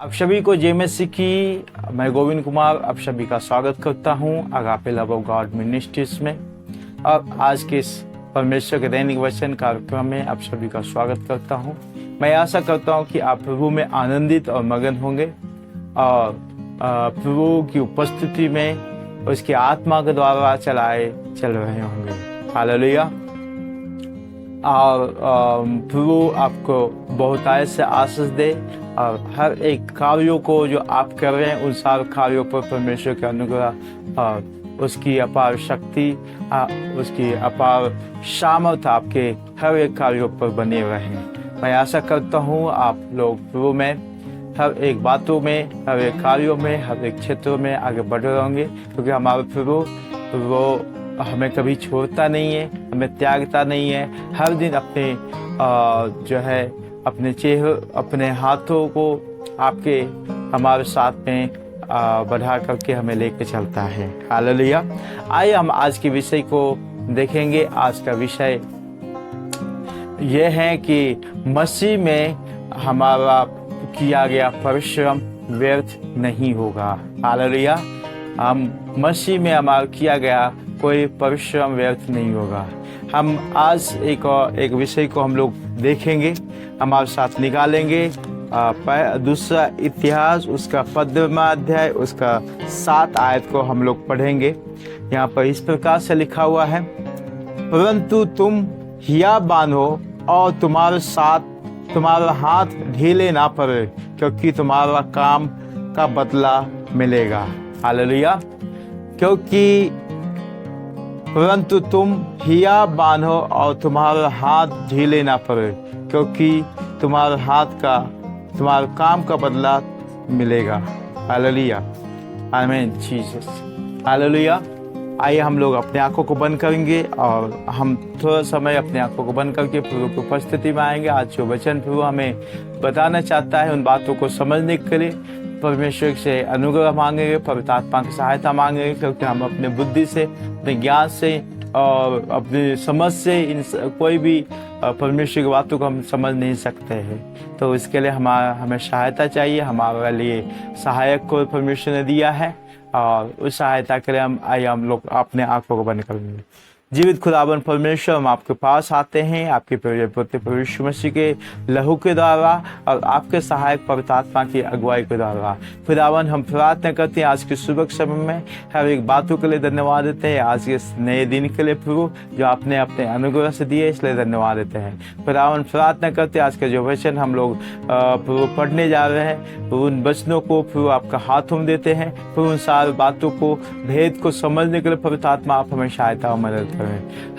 आप सभी को जय मसीह की। मैं गोविंद कुमार आप सभी का स्वागत करता हूं agape love of God ministries में। और आज के इस परमेश्वर के दैनिक वचन कार्यक्रम में आप सभी का स्वागत करता हूं। मैं आशा करता हूं कि आप प्रभु में आनंदित और मगन होंगे और प्रभु की उपस्थिति में उसकी आत्मा के द्वारा चल रहे होंगे। हालेलुया। और प्रभु आपको बहुत से आशीष दे और हर एक कार्यों को जो आप कर रहे हैं उन सारे कार्यों पर परमेश्वर के अनुग्रह और उसकी अपार शक्ति उसकी अपार सामर्थ आपके हर एक कार्यों पर बने रहें। मैं आशा करता हूँ आप लोग प्रभु में हर एक बातों में, हर एक कार्यों में, हर एक क्षेत्रों में आगे बढ़ रहे होंगे, क्योंकि हमारे प्रभु वो हमें कभी छोड़ता नहीं है, हमें त्यागता नहीं है। हर दिन अपने जो है अपने चेहरे, अपने हाथों को आपके हमारे साथ में बढ़ा करके हमें लेके चलता है। हालेलुया। आइए हम आज के विषय को देखेंगे। आज का विषय यह है कि मसीह में हमारा किया गया परिश्रम व्यर्थ नहीं होगा। हालेलुया। हम मसीह में हमारा किया गया कोई परिश्रम व्यर्थ नहीं होगा। हम आज एक विषय को हम लोग देखेंगे, हमारे साथ निकालेंगे। दूसरा इतिहास उसका 15वां अध्याय उसका 7 आयत को हम लोग पढ़ेंगे। यहाँ पर इस प्रकार से लिखा हुआ है, परंतु तुम हिया बांधो और तुम्हारा हाथ ढीले ना पड़े, क्योंकि तुम्हारा काम का बदला मिलेगा। हालेलुया। परंतु तुम हिया बांधो और तुम्हारा हाथ ढीले ना पड़े, क्योंकि तुम्हारे काम का बदला मिलेगा। हालेलुया। आमीन जीसस। हालेलुया। आइए हम लोग अपने आंखों को बंद करेंगे और हम थोड़ा समय अपने आंखों को बंद करके प्रभु की उपस्थिति में आएंगे। आज जो वचन प्रभु हमें बताना चाहता है उन बातों को समझने के लिए परमेश्वर से अनुग्रह मांगेंगे, पवित्र आत्मा की सहायता मांगेंगे, क्योंकि हम अपने बुद्धि से, अपने ज्ञान से और अपनी समझ से कोई भी परमेश्वर की बातों को हम समझ नहीं सकते हैं। तो इसके लिए हमें सहायता चाहिए। हमारे लिए सहायक को परमेश्वर ने दिया है और उस सहायता के लिए हम लोग अपने आंखों को बंद करेंगे। जीवित खुदावन परमेश्वर, हम आपके पास आते हैं आपके पुत्र प्रभु मसीह के लहू के द्वारा और आपके सहायक पवित्र आत्मा की अगुवाई के द्वारा। खुदावन हम प्रार्थना करते हैं आज के सुबह के समय में हर एक बातों के लिए धन्यवाद देते हैं। आज के नए दिन के लिए प्रभु जो आपने अपने अनुग्रह से दिए इसलिए धन्यवाद देते हैं। खुदावन प्रार्थना करते हैं आज के जो वचन हम लोग प्रभु पढ़ने जा रहे हैं, उन वचनों को प्रभु आपका हाथों में देते हैं। प्रभु उन सारी बातों को, भेद को समझने के लिए पवित्र आत्मा आप हमें सहायता और मदद करें।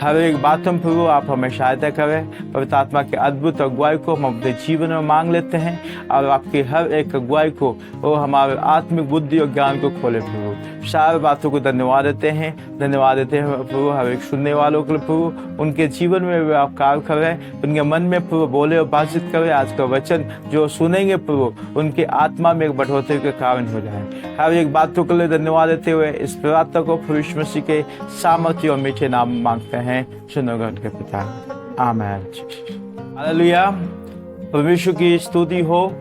हर एक बात में प्रभु आप हमें सहायता करें। पवित्र आत्मा के अद्भुत अगुवाई को हम अपने जीवन में मांग लेते हैं और आपकी हर एक अगुवाई को वो हमारे आत्मिक बुद्धि और ज्ञान को खोले। प्रभु सारी बातों को धन्यवाद देते हैं प्रभु हर एक सुनने वालों के लिए प्रभु उनके जीवन में भी आप कार्य करें, उनके मन में प्रभु बोले और बातचीत करें। आज का वचन जो सुनेंगे प्रभु उनके आत्मा में एक बढ़ोतरी के कारण हो जाए। हर एक बातों के लिए धन्यवाद देते हुए इस प्रार्थना को प्रभु मसीह के सामर्थ्य और मीठे नाम मांगते हैं, सुनो गॉड के पिता। आमीन। हालेलुया। परमेश्वर की स्तुति हो।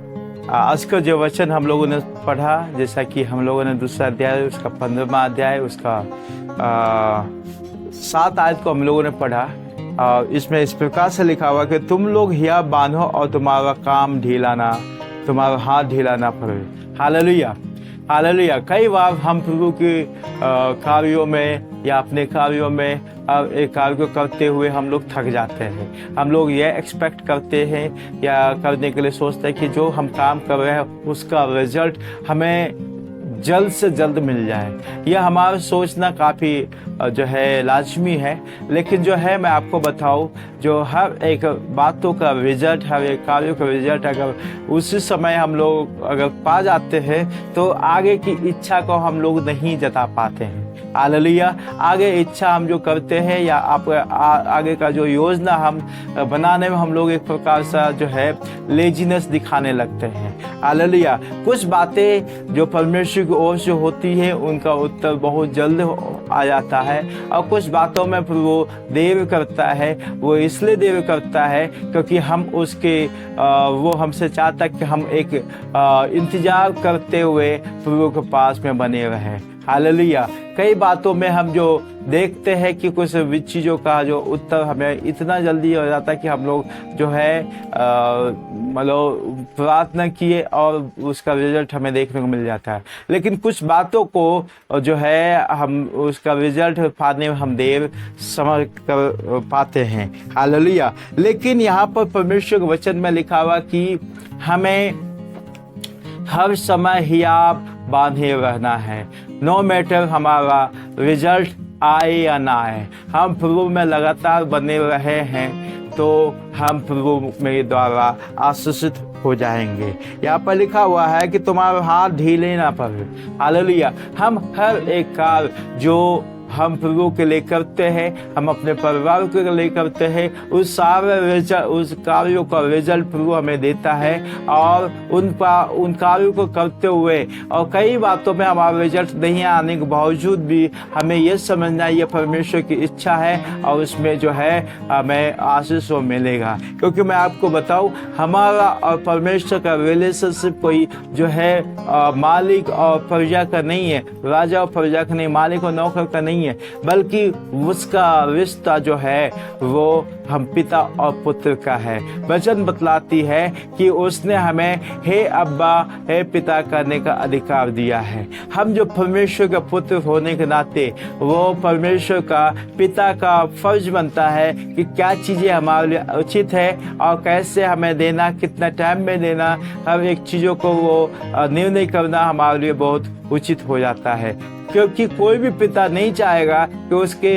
आज का जो वचन हम लोगों ने पढ़ा, जैसा कि हम लोगों ने दूसरा अध्याय उसका 15वां अध्याय उसका 7 आयत को हम लोगों ने पढ़ा। इसमें इस प्रकार से लिखा हुआ कि तुम लोग हिया बांधो और तुम्हारा हाथ ढीला ना पड़े। हालेलुया। हालेलुया। कई बार हम प्रभु के कार्यों में या अपने कार्यों में एक कार्य को करते हुए हम लोग थक जाते हैं। हम लोग ये एक्सपेक्ट करते हैं या करने के लिए सोचते हैं कि जो हम काम कर रहे हैं उसका रिजल्ट हमें जल्द से जल्द मिल जाए। यह हमारा सोचना काफ़ी जो है लाजमी है, लेकिन जो है मैं आपको बताऊं, जो हर एक बातों का रिजल्ट, हर एक कार्यों का रिजल्ट अगर उसी समय हम लोग अगर पा जाते हैं तो आगे की इच्छा को हम लोग नहीं जता पाते हैं। हालेलुया। आगे इच्छा हम जो करते हैं या आगे का जो योजना हम बनाने में हम लोग एक प्रकार सा जो है लेजीनेस दिखाने लगते हैं। हालेलुया। कुछ बातें जो परमेश्वर की ओर से होती है उनका उत्तर बहुत जल्द आ जाता है, और कुछ बातों में वो देर करता है। वो इसलिए देर करता है क्योंकि हम उसके वो हमसे चाहता है कि हम एक इंतजार करते हुए प्रभु के पास में बने रहें। हालेलुया। कई बातों में हम जो देखते हैं कि कुछ चीज़ों का जो उत्तर हमें इतना जल्दी हो जाता है कि हम लोग जो है मतलब प्रार्थना किए और उसका रिजल्ट हमें देखने को मिल जाता है, लेकिन कुछ बातों को जो है हम उसका रिजल्ट पाने में हम देर समझ कर पाते हैं। हालेलुया। लेकिन यहाँ पर परमेश्वर के वचन में लिखा हुआ कि हमें हर समय हियाब बांधे रहना है। नो मैटर हमारा रिजल्ट आए या ना आए, हम प्रभु में लगातार बने रहे हैं तो हम प्रभु में द्वारा आशीषित हो जाएंगे। यहाँ पर लिखा हुआ है कि तुम्हारे हाथ ढीले ना पड़े। हालेलुया। हम हर एक कार्य जो हम प्रभु के लिए करते हैं, हम अपने परिवार के लिए करते हैं, उस कार्यों का रिजल्ट प्रभु हमें देता है, और उन कार्यों को करते हुए और कई बातों में हमारा रिजल्ट नहीं आने के बावजूद भी हमें यह समझना ये परमेश्वर की इच्छा है और उसमें जो है हमें आशीष मिलेगा। क्योंकि मैं आपको बताऊं, हमारा और परमेश्वर का रिलेशनशिप कोई जो है मालिक और प्रजा का नहीं है, राजा और प्रजा का नहीं, मालिक और नौकर का नहीं है, बल्कि उसका रिश्ता जो है वो हम पिता और पुत्र का है। वचन बतलाती है कि उसने हमें हे अब्बा हे पिता करने का अधिकार दिया है। हम जो परमेश्वर का पुत्र होने के नाते वो परमेश्वर का पिता का फर्ज बनता है कि क्या चीज़ें हमारे लिए उचित है और कैसे हमें देना, कितना टाइम में देना, हर एक चीज़ों को वो निर्णय करना हमारे लिए बहुत उचित हो जाता है। क्योंकि कोई भी पिता नहीं चाहेगा कि उसके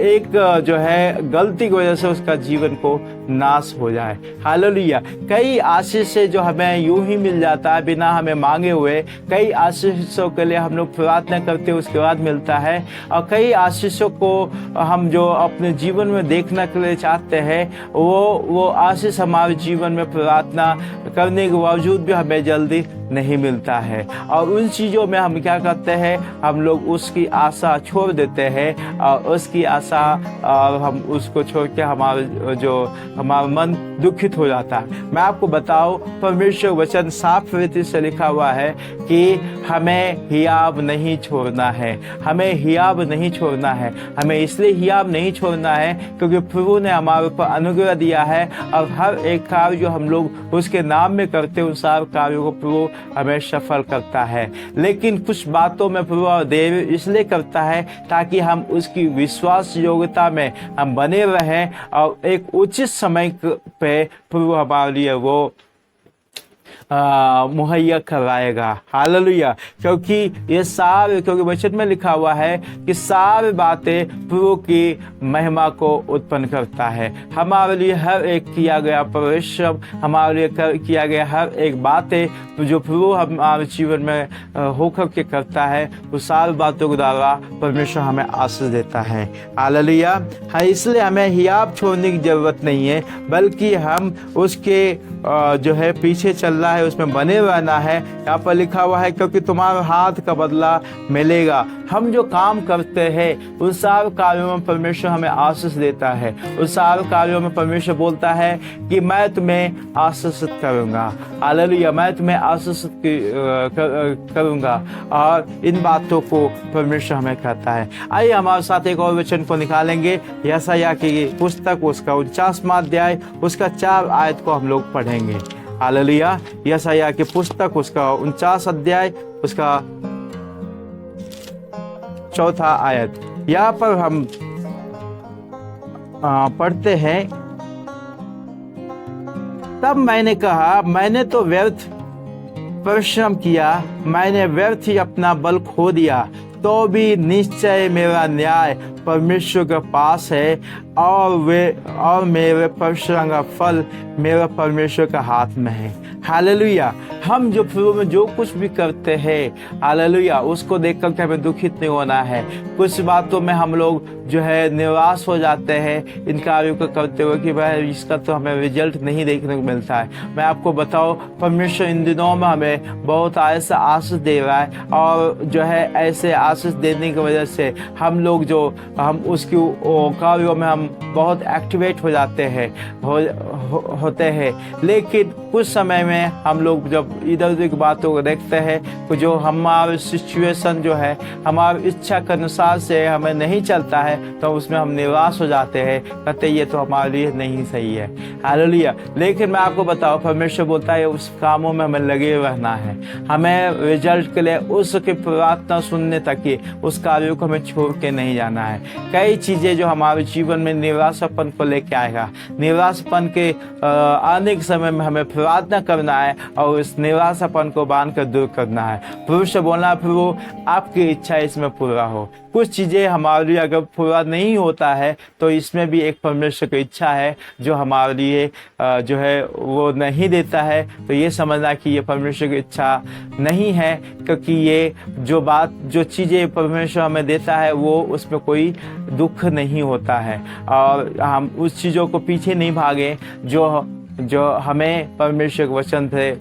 एक जो है गलती की वजह से उसका जीवन को नाश हो जाए। हालेलुया। कई आशीषें जो हमें यूं ही मिल जाता है बिना हमें मांगे हुए, कई आशीषों के लिए हम लोग प्रार्थना करते हैं उसके बाद मिलता है, और कई आशीषों को हम जो अपने जीवन में देखने के लिए चाहते हैं वो आशीष हमारे जीवन में प्रार्थना करने के बावजूद भी हमें जल्दी नहीं मिलता है। और उन चीज़ों में हम क्या करते हैं, हम लोग उसकी आशा छोड़ देते हैं, और उसकी आशा हम उसको छोड़ के हमारा मन दुखित हो जाता है। मैं आपको बताऊं, परमेश्वर वचन साफ रीति से लिखा हुआ है कि हमें हियाब नहीं छोड़ना है, हमें हियाब नहीं छोड़ना है। हमें इसलिए हियाब नहीं छोड़ना है क्योंकि प्रभु ने हमारे ऊपर अनुग्रह दिया है, और हर एक कार्य जो हम लोग उसके नाम में करते हैं उन सारे कार्यों को प्रभु हमें सफल करता है। लेकिन कुछ बातों में प्रभु देव इसलिए करता है ताकि हम उसकी विश्वास योग्यता में हम बने रहें, और एक उचित समय पे प्रभु हमारे लिए वो मुहैया करवाएगा। हालेलुया। क्योंकि वचन में लिखा हुआ है कि सारी बातें प्रभु की महिमा को उत्पन्न करता है। हमारे लिए हर एक किया गया परिश्रम, हमारे लिए किया गया हर एक बातें जो प्रभु हमारे जीवन में होकर के करता है, वो सारी बातों के द्वारा परमेश्वर हमें आशीष देता है। हालेलुया। इसलिए हमें हियाब छोड़ने की जरूरत नहीं है, बल्कि हम उसके जो है पीछे चल रहा है, उसमें बने रहना है। यहाँ पर लिखा हुआ है क्योंकि तुम्हारे हाथ का बदला मिलेगा। हम जो काम करते हैं उन सारे कार्यों में परमेश्वर हमें आशीष देता है। उन सारे कार्यों में परमेश्वर बोलता है कि मैं तुम्हें आशीषित करूंगा। हालेलुया। मैं तुम्हें आशीषित करूंगा, और इन बातों को परमेश्वर हमें कहता है। आइए हमारे साथ एक और वचन को निकालेंगे, यशायाह की पुस्तक उसका 49वां अध्याय उसका 4 आयत को हम लोग पढ़ेंगे। हालेलुया। यशायाह की पुस्तक उसका 49 अध्याय उसका 4 आयत। यहाँ पर हम पढ़ते हैं, तब मैंने कहा मैंने तो व्यर्थ परिश्रम किया, मैंने व्यर्थ ही अपना बल खो दिया, तो भी निश्चय मेरा न्याय परमेश्वर के पास है और मेरे परिश्रम का फल मेरे परमेश्वर का हाथ में है। हालेलुया। हम जो प्रभु में जो कुछ भी करते हैं, हालेलुया, उसको देख कर के हमें दुखित नहीं होना है। कुछ बातों में हम लोग जो है निराश हो जाते हैं इन कार्यों को करते हुए कि भाई इसका तो हमें रिजल्ट नहीं देखने को मिलता है। मैं आपको बताऊं, परमेश्वर इन दिनों में हमें बहुत ऐसा आशीष दे रहा है, और जो है ऐसे आशीष देने की वजह से हम उसकी कार्यों में हम बहुत एक्टिवेट हो जाते हैं, होते हैं। लेकिन कुछ समय में हम लोग जब इधर उधर की बातों को देखते हैं तो जो हमारी सिचुएशन जो है हमारी इच्छा के अनुसार से हमें नहीं चलता है, तो उसमें हम निराश हो जाते हैं, कहते ये तो हमारे लिए नहीं सही है। हालेलुया। लेकिन मैं आपको बताऊं, परमेश्वर बोलता है उस कामों में हमें लगे रहना है। हमें रिजल्ट के लिए उसकी प्रार्थना सुनने तक ही उस कार्यों को हमें छोड़ के नहीं जाना है। कई चीजें जो हमारे जीवन में निराशापन को लेके आएगा, निराशापन के आने के समय में हमें प्रार्थना करना है और इस निराशापन को बांध कर दूर करना है। प्रभु से बोलना, प्रभु आपकी इच्छा इसमें पूरा हो। कुछ चीजें हमारे लिए अगर पूरा नहीं होता है तो इसमें भी एक परमेश्वर की इच्छा है जो हमारे लिए जो है वो नहीं देता है। तो ये समझना कि ये परमेश्वर की इच्छा नहीं है, क्योंकि ये जो चीजें परमेश्वर हमें देता है वो उसमें कोई दुख नहीं होता है, और हम उस चीजों को पीछे नहीं भागे जो हमें परमेश्वर के वचन से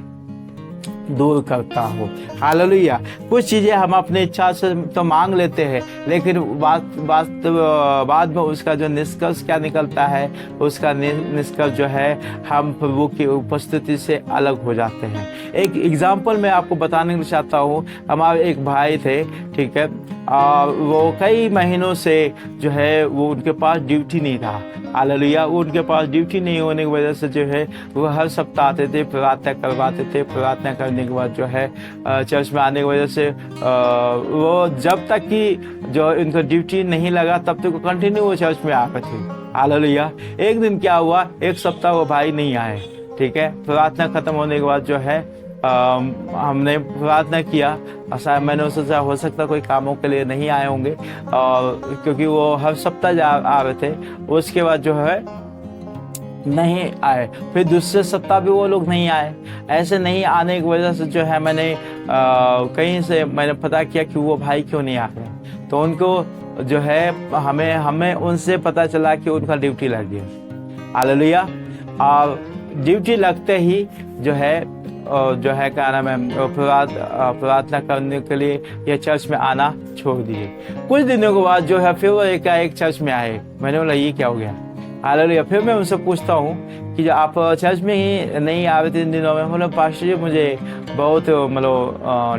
दूर करता हो। हालेलुया। कुछ चीजें हम अपनी इच्छा से तो मांग लेते हैं, लेकिन बाद में उसका जो निष्कर्ष क्या निकलता है, उसका निष्कर्ष जो है हम प्रभु की उपस्थिति से अलग हो जाते हैं। एक एग्जाम्पल मैं आपको बताने को चाहता हूँ। हमारे एक भाई थे, ठीक है, वो कई महीनों से जो है वो उनके पास ड्यूटी नहीं था। हालेलुया। उनके पास ड्यूटी नहीं होने की वजह से जो है वो हर सप्ताह आते थे, प्रार्थना करवाते थे। प्रार्थना करने के बाद जो है चर्च में आने की वजह से वो जब तक कि जो इनको ड्यूटी नहीं लगा तब तक वो कंटिन्यू वो चर्च में आते थे। हालेलुया। एक दिन क्या हुआ, एक सप्ताह वो भाई नहीं आए, ठीक है। प्रार्थना खत्म होने के बाद जो है हमने प्रार्थना किया। मैंने सोचा हो सकता कोई कामों के लिए नहीं आए होंगे, क्योंकि वो हर सप्ताह आ रहे थे। उसके बाद जो है नहीं आए, फिर दूसरे सप्ताह भी वो लोग नहीं आए। ऐसे नहीं आने की वजह से जो है मैंने कहीं से मैंने पता किया कि वो भाई क्यों नहीं आ रहे। तो उनको जो है हमें उनसे पता चला कि उनका ड्यूटी लग गया। हालेलुया। और ड्यूटी लगते ही जो है क्या नाम है, प्रार्थना करने के लिए ये चर्च में आना छोड़ दिए। कुछ दिनों के बाद जो है फिर वो एक चर्च में आए। मैंने बोला ये क्या हो गया। हालेलुया। फिर मैं उनसे पूछता हूँ कि आप चर्च में ही नहीं आ रहे थे इन दिनों में। मतलब पास्टर जी मुझे बहुत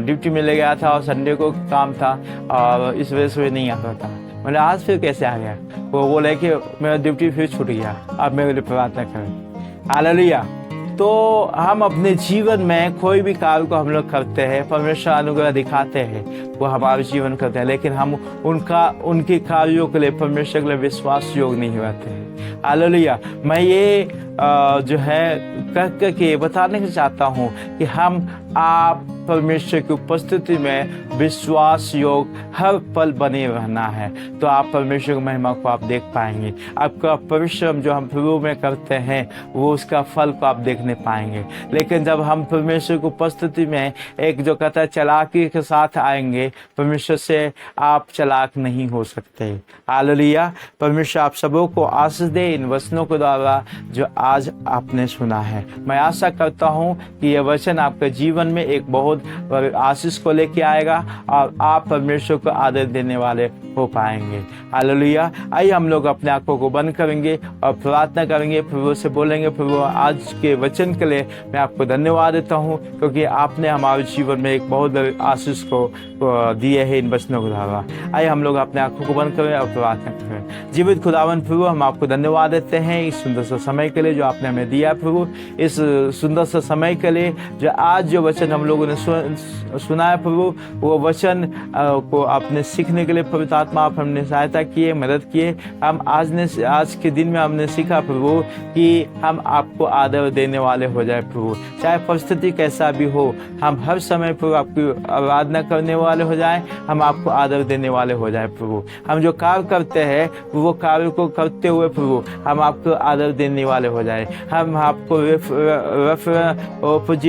ड्यूटी मिल गया था और संडे को काम था और इस वजह से नहीं आता था। मैंने आज फिर कैसे आ गया। वो बोले कि मेरा ड्यूटी फिर छूट गया, आप मेरे लिए प्रार्थना करें। हालेलुया। तो हम अपने जीवन में कोई भी कार्य को हम लोग करते हैं, परमेश्वर अनुग्रह दिखाते हैं, वो हमारे जीवन करते हैं, लेकिन हम उनके कार्यों के लिए परमेश्वर के लिए विश्वास योग नहीं रहते हैं। हालेलुया। मैं ये जो है कह के बताने को चाहता हूँ कि आप परमेश्वर की उपस्थिति में विश्वास योग हर पल बने रहना है, तो आप परमेश्वर की महिमा को आप देख पाएंगे। आपका परिश्रम जो हम प्रभु में करते हैं वो उसका फल को आप देखने पाएंगे। लेकिन जब हम परमेश्वर की उपस्थिति में एक जो कहता है चालाकी के साथ आएंगे, परमेश्वर से आप चालाक नहीं हो सकते। हालेलुया। परमेश्वर आप सबों को आशीष दे इन वचनों के द्वारा जो आज आपने सुना है। मैं आशा करता हूँ कि यह वचन आपके जीवन में एक बहुत आशीष को लेके आएगा और आप परमेश्वर को आदर देने वाले हो पाएंगे। हालेलुया। आइए हम लोग अपने आंखों को बंद करेंगे और प्रार्थना करेंगे, प्रभु से बोलेंगे, प्रभु आज के वचन के लिए मैं आपको धन्यवाद देता हूँ, क्योंकि आपने हमारे जीवन में एक बहुत बड़े आशीष को दिए है इन वचनों के द्वारा। आइए हम लोग अपने आंखों को बंद करें और प्रार्थना करें। जीवित खुदावन प्रभु, हम आपको धन्यवाद देते हैं इस सुंदर सा समय के लिए जो आपने हमें दिया। प्रभु इस सुंदर सा समय के लिए जो आज जो वचन हम लोगों ने सुना है प्रभु, वो वचन को आपने सीखने के लिए पवित्र आत्मा आप हमने सहायता किए, मदद किए। हम आज के दिन में हमने सीखा प्रभु कि हम आपको आदर देने वाले हो जाए प्रभु, चाहे परिस्थिति कैसा भी हो, हम हर समय प्रभु आपकी आराधना करने वाले हो जाए, हम आपको आदर देने वाले हो जाए प्रभु। हम जो कार्य करते हैं वो कार्य को करते हुए प्रभु हम आपको आदर देने वाले हो जाए, हम आपको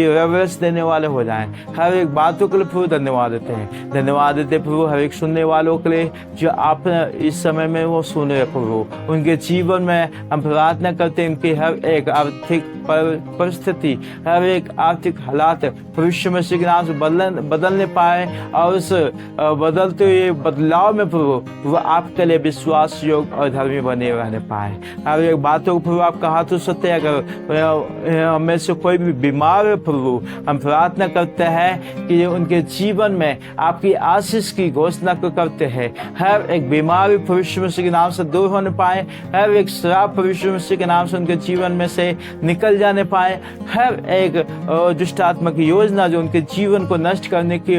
रेफरेंस देने वाले हो जाए। हर एक बातों के लिए प्रभु धन्यवाद देते हैं, धन्यवाद देते प्रभु हर एक सुनने वालों के लिए जो आप इस समय में वो सुन रहे प्रभु, उनके जीवन में हम प्रार्थना करते हैं उनकी हर एक आर्थिक परिस्थिति, हर एक आर्थिक हालात भविष्य में के नाम से बदलने पाए, और उस बदलते हुए बदलाव में प्रभु वो आपके लिए विश्वास योग्य और धर्मी बने रहने पाए। हर एक बातों को प्रभु आपका हाथ सत्य, अगर हमें से कोई भी बीमार है प्रभु हम प्रार्थना करते हैं कि उनके जीवन में आपकी आशीष की घोषणा को करते हैं, हर एक बीमारी भविष्य मसीह के नाम से दूर होने पाए, हर एक श्राप भविष्य मसीह के नाम से उनके जीवन में से निकल जाने पाए, हर एक दुष्ट आत्मा की योजना जो उनके जीवन को नष्ट करने की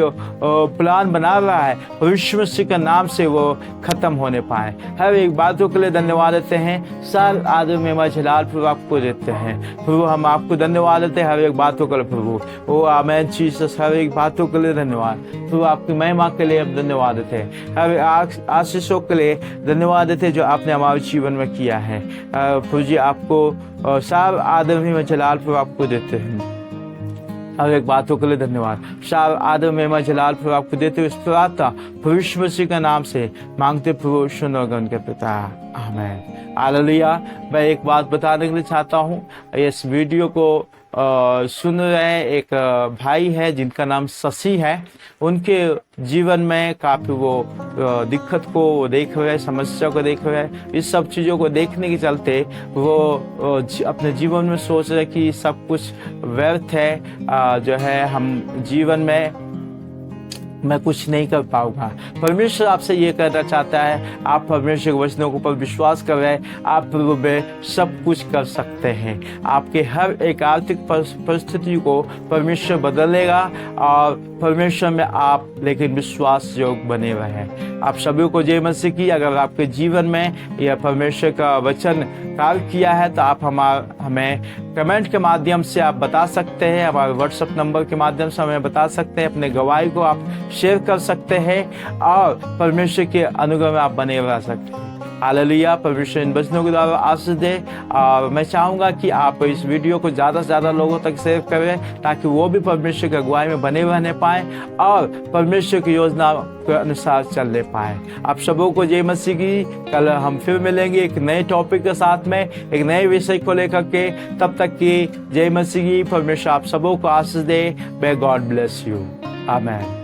प्लान बना रहा है भविष्य मसीह के नाम से वो खत्म होने पाए। हर एक बातों के लिए धन्यवाद देते हैं, साल आदम में जलाल प्रभु आपको देते हैं प्रभु, हम आपको धन्यवाद देते हैं हर एक बातों के लिए प्रभु। ओ आमेन जीसस, हर एक बातों के लिए धन्यवाद प्रभु, आपकी महिमा के लिए हम धन्यवाद देते हैं, हर आशीषों के लिए धन्यवाद देते हैं जो आपने हमारे जीवन में किया है प्रभु जी। आपको साल आदम में जलाल प्रभु आपको देते हैं, हर एक बातों के लिए धन्यवाद। साल आदम में जलाल प्रभु आपको देते हुए इस प्रार्थना भविष्य मसीह के नाम से मांगते प्रभु, सुनोगे उनके पिता, आमीन हालेलुया। मैं एक बात बताने के लिए चाहता हूँ, इस वीडियो को सुन रहे एक भाई है जिनका नाम शशि है, उनके जीवन में काफ़ी वो दिक्कत को देख रहे हैं, समस्या को देख रहे हैं, इस सब चीज़ों को देखने के चलते वो अपने जीवन में सोच रहे कि सब कुछ व्यर्थ है, जो है हम जीवन में मैं कुछ नहीं कर पाऊंगा। परमेश्वर आपसे ये कहना चाहता है, आप परमेश्वर के वचनों के ऊपर विश्वास कर रहे हैं, आप प्रभु में सब कुछ कर सकते हैं। आपके हर एक आर्थिक परिस्थिति को परमेश्वर बदलेगा और परमेश्वर में आप लेकिन विश्वास योग्य बने रहे। आप सभी को जय मसीह की। अगर आपके जीवन में यह परमेश्वर का वचन कार्य किया है तो आप हमें कमेंट के माध्यम से आप बता सकते हैं, हमारे व्हाट्सएप नंबर के माध्यम से हमें बता सकते हैं, अपने गवाही को आप शेयर कर सकते हैं और परमेश्वर के अनुग्रह में आप बने रह सकते हैं। हालेलुया, परमेश्वर इन वचनों के द्वारा आशीष दे। और मैं चाहूँगा कि आप इस वीडियो को ज़्यादा से ज़्यादा लोगों तक शेयर करें ताकि वो भी परमेश्वर की अगुवाई में बने रहने पाएँ और परमेश्वर की योजना के अनुसार चलने पाए। आप सबों को जय मसीह की। कल हम फिर मिलेंगे एक नए टॉपिक के साथ में, एक नए विषय को लेकर के। तब तक की जय मसीह की। परमेश्वर आप सबों को आशीष दे। May God bless you. आमीन।